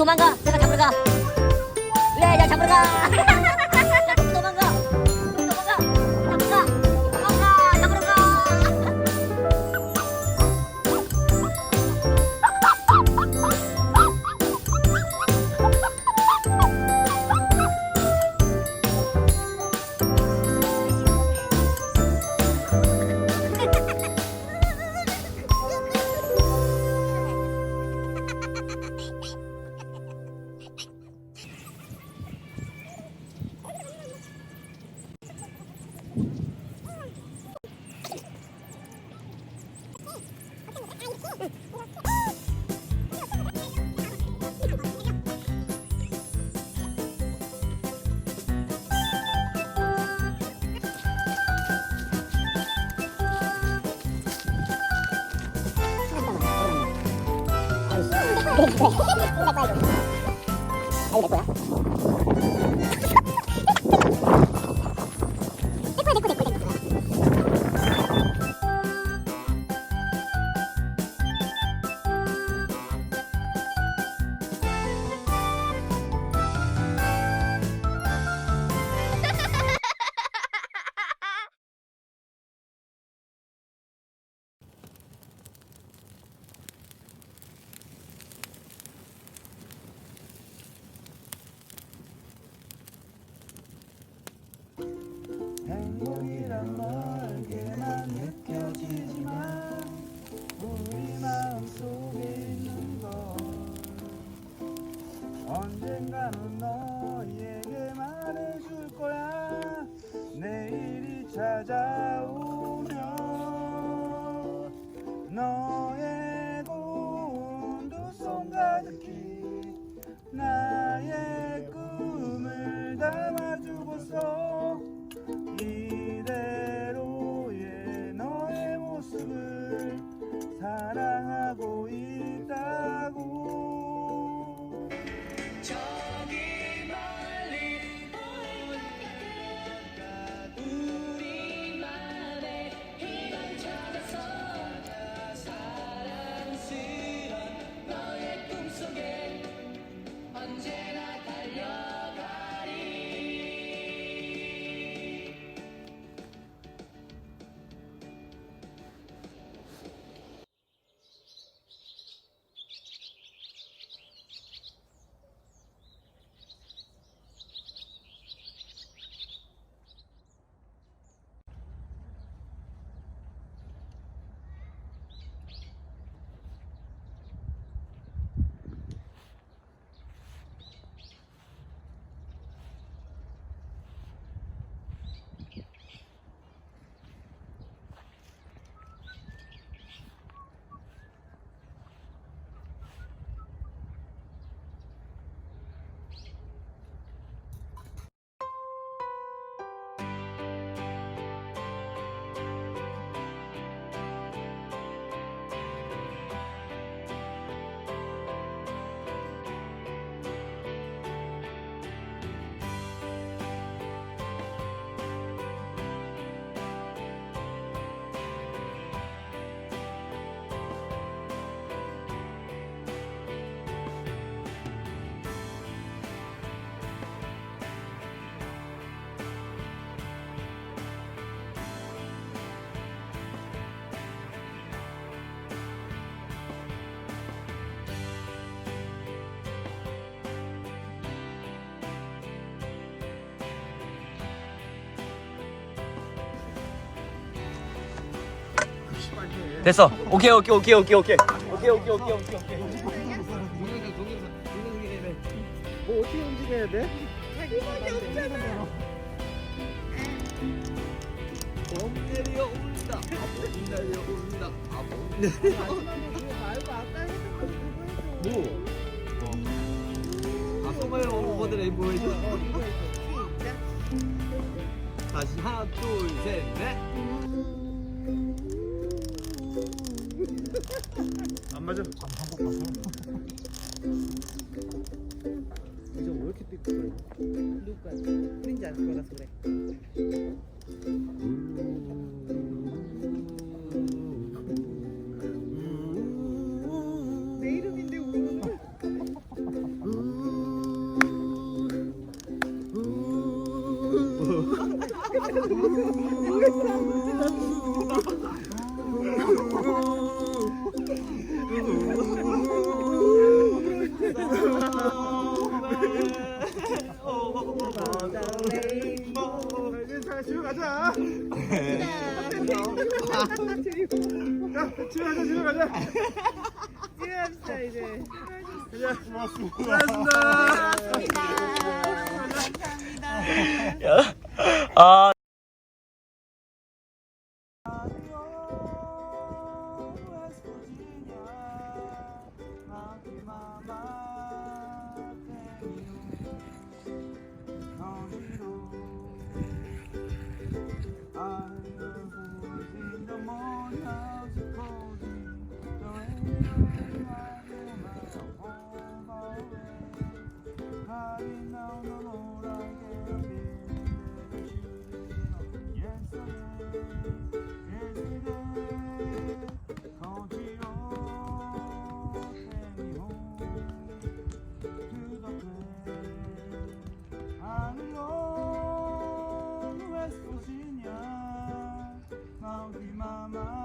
도망가. 내가 잡으러 가. 왜? 야 잡으러 가. 야 토끼 도망가. 도망가. 도망가. 도망가. 잡으러 가. 아니 내 거야. 행복이란 멀게만 느껴지지만 우리 마음속에 있는 건 언젠가는 너에게 말해줄 거야. 내일이 찾아오면 너의 고운 두 손 가득히 나의 꿈을 담아주고서 이대로의 너의 모습을 사랑하고 있다고. 저기 멀리 보니까 우리만의 희망 찾아서 사랑스런 너의 꿈속에 언제나 달려가리. 됐어. 오케이. 뭐 어떻게 움직여야 돼? 봄 내려온다. 봄 내려온다. 봄 뭐? 소마의 오버드 레인보우 해줘. 다시 하나 둘 셋 넷. 안 맞아. 이제 왜 이렇게 삐끗거려? 누가 프린지 안 들어가서 그래. 내 이름인데 우는 거. 이제 자 집에 가자. 집에 가자. 집에 갑시다 이제. 고맙습니다. 야. 아. Mama